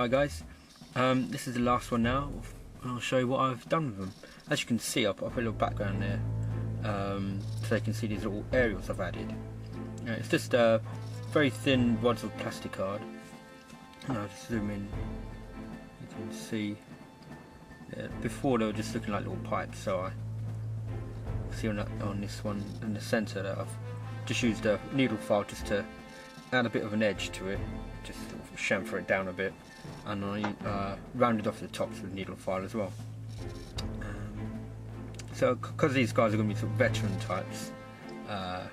Hi guys, this is the last one now, and I'll show you what I've done with them. As you can see, I'll put a little background there, so you can see these little aerials I've added. It's just very thin rods of plastic card. And I'll just zoom in. You can see before they were just looking like little pipes, so I see on this one in the centre that I've just used a needle file just to add a bit of an edge to it, just sort of chamfer it down a bit, and I rounded off the tops with a needle file as well. So because these guys are going to be sort of veteran types, I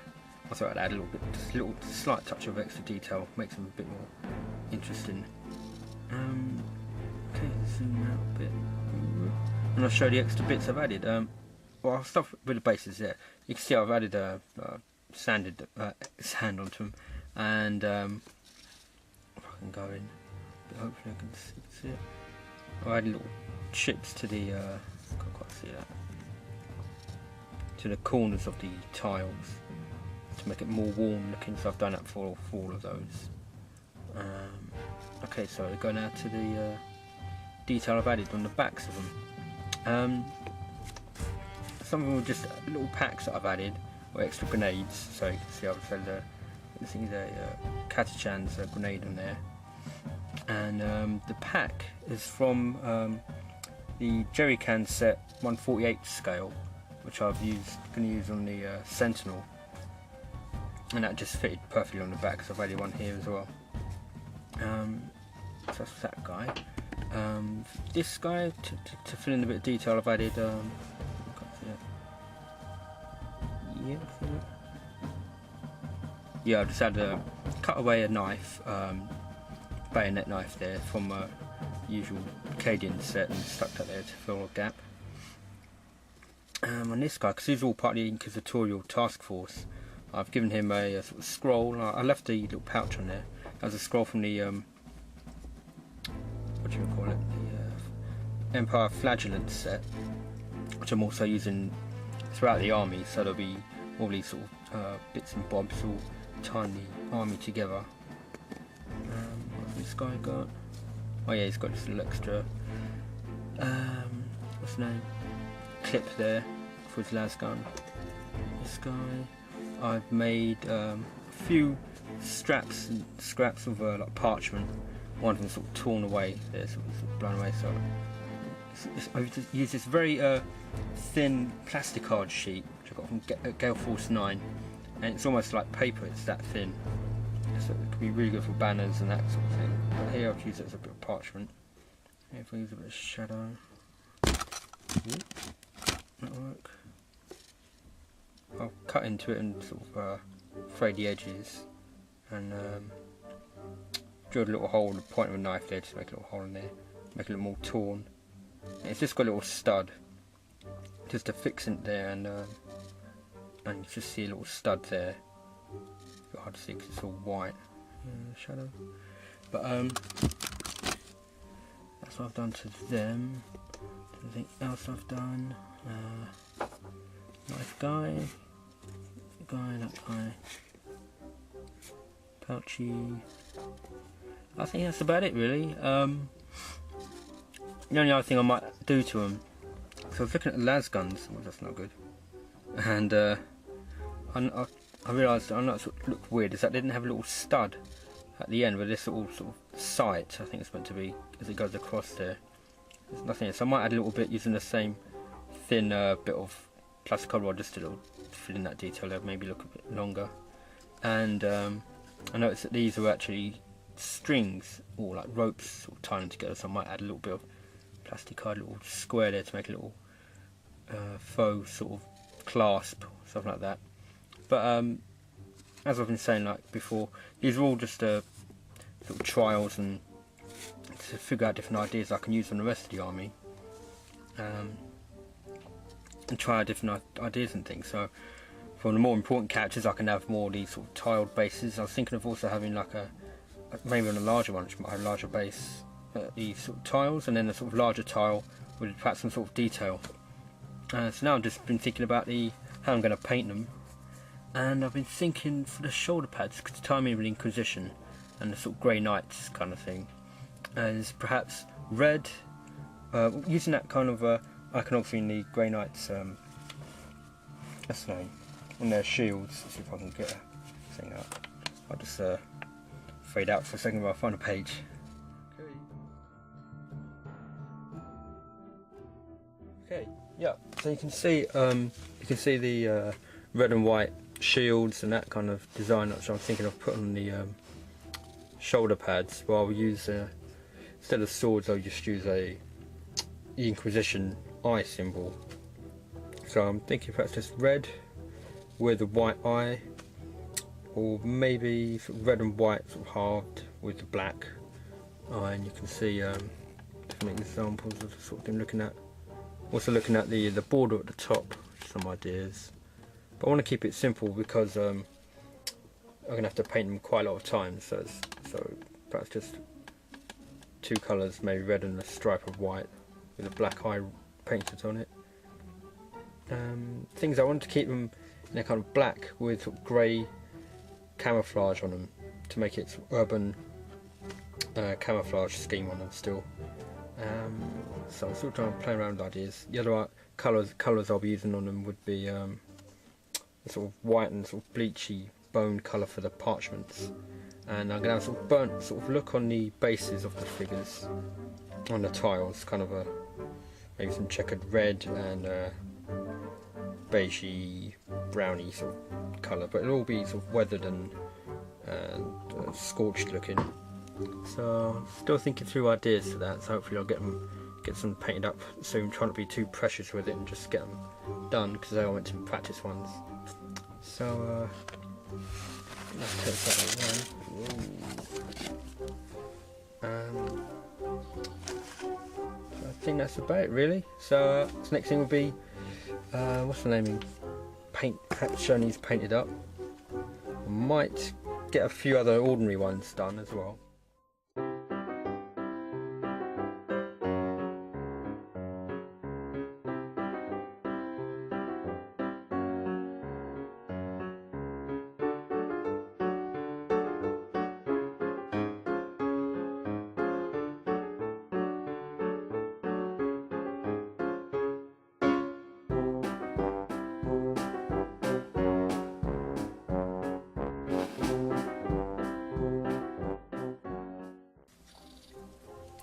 thought I'd add a little bit, just a little slight touch of extra detail, makes them a bit more interesting. Okay, zoom out a bit, and I'll show you the extra bits I've added. Well, I'll start with the bases there. You can see I've added sanded sand onto them, and if I can go in, but hopefully I can see it. I added little chips to the can't quite see that, to the corners of the tiles to make it more warm looking. So I've done that for all of those. Okay, so go now to the detail I've added on the backs of them. Some of them were just little packs that I've added, or extra grenades. So you can see I've said this is a Cadian's grenade on there, and the pack is from the jerry can set 1/48 scale, which I've going to use on the Sentinel, and that just fitted perfectly on the back. So I've added one here as well. So that's that guy. This guy, to fill in a bit of detail, I've added. Yeah, I just had to cut away a knife, bayonet knife there from a usual Cadian set, and stuck that there to fill a gap. On this guy, because he's all part of the Inquisitorial task force, I've given him a sort of scroll. I left the little pouch on there. That was a scroll from the what do you call it? The Empire Flagellant set, which I'm also using throughout the army. So there'll be all these sort of bits and bobs all tying the army together. What's this guy got? Oh yeah, he's got this little extra what's his name? Clip there for his las gun. This guy, I've made a few straps and scraps of like parchment. One of them sort of torn away, there, sort of blown away. So I've used this very thin plastic card sheet which I got from Gale Force 9, and it's almost like paper. It's that thin, so it could be really good for banners and that sort of thing. But here I've used it as a bit of parchment. If I use a bit of shadow, that'll work. I'll cut into it and sort of fray the edges, and drilled a little hole with the point of a knife there, just make a little hole in there, make it a little more torn. And it's just got a little stud, just to fix it there, and you just see a little stud there. It's hard to see because it's all white, shadow. But that's what I've done to them. Anything else I've done? Nice guy, that guy, pouchy. I think that's about it really. The only other thing I might do to them, so I was looking at the las guns. Well, that's not good. And I realised I know it sort of looked weird, is that they didn't have a little stud at the end with this little sort of sight. I think it's meant to be as it goes across there. There's nothing. So I might add a little bit using the same thin bit of plastic rod just to fill in that detail there, maybe look a bit longer. And I noticed that these are actually strings or like ropes sort of tying them together, so I might add a little bit of plastic card, a little square there to make a little faux sort of clasp, something like that. But as I've been saying like before, these are all just sort of trials and to figure out different ideas I can use on the rest of the army, and try out different ideas and things. So for the more important characters I can have more of these sort of tiled bases. I was thinking of also having like maybe on a larger one which might have a larger base, these sort of tiles, and then a sort of larger tile with perhaps some sort of detail. So now I've just been thinking about how I'm going to paint them, and I've been thinking for the shoulder pads, because to tie me with Inquisition and the sort of Grey Knights kind of thing, as perhaps red, using that kind of iconography in the Grey Knights, that's the name, on their shields. Let's see if I can get a thing out. I'll just fade out for a second while I find a page. Okay, yeah, so you can see the red and white shields and that kind of design, which I'm thinking of putting on the shoulder pads. Well, I'll use instead of swords, I'll just use the Inquisition eye symbol. So I'm thinking perhaps just red with a white eye, or maybe sort of red and white sort of halved with the black eye. And you can see different examples of the sort of thing I'm looking at. Also looking at the border at the top, some ideas. But I want to keep it simple because I'm going to have to paint them quite a lot of times. So perhaps just two colours, maybe red and a stripe of white with a black eye painted on it. Things I want to keep them in a kind of black with sort of grey camouflage on them to make it sort of urban camouflage scheme on them still. So I'm still trying to play around with ideas. The other colours I'll be using on them would be the sort of white and sort of bleachy bone colour for the parchments, and I'm going to have sort of burnt sort of look on the bases of the figures, on the tiles, kind of maybe some checkered red and beigey, browny sort of colour, but it'll all be sort of weathered and scorched looking. So still thinking through ideas for that, so hopefully I'll get some painted up soon. Trying not to be too precious with it and just get them done, because I went to practice ones. So let's take that away. I think that's about it really. So the next thing will be what's the naming? Showing these painted up. I might get a few other ordinary ones done as well.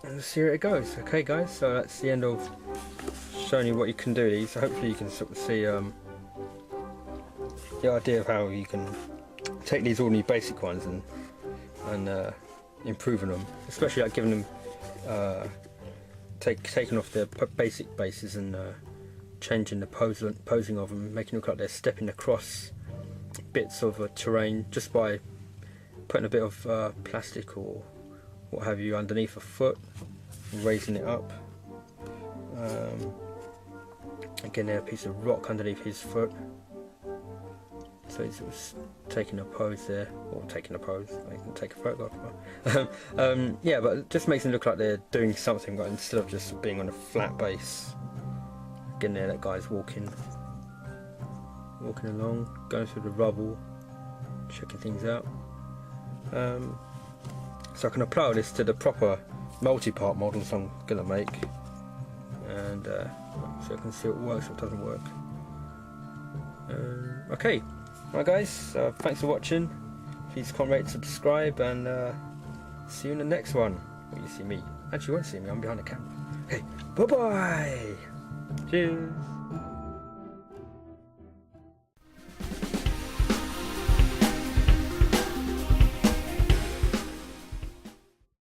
And see where it goes. Okay guys, so that's the end of showing you what you can do with these. So hopefully you can sort of see the idea of how you can take these ordinary basic ones and improving them, especially like giving them taking off their basic bases and changing the posing of them, making it look like they're stepping across bits of terrain just by putting a bit of plastic or what have you underneath a foot, raising it up. Again, there a piece of rock underneath his foot, so he's sort of taking a pose there, or taking a pose. I can take a photograph. Yeah, but it just makes it look like they're doing something, right, instead of just being on a flat base. Again, there that guy's walking along, going through the rubble, checking things out. So I can apply this to the proper multi-part models I'm going to make, and so I can see what works, what doesn't work. Okay, right guys, thanks for watching. Please comment, rate, subscribe, and see you in the next one. Well, you see me. Actually, you won't see me, I'm behind the camera. Okay, bye bye. Cheers.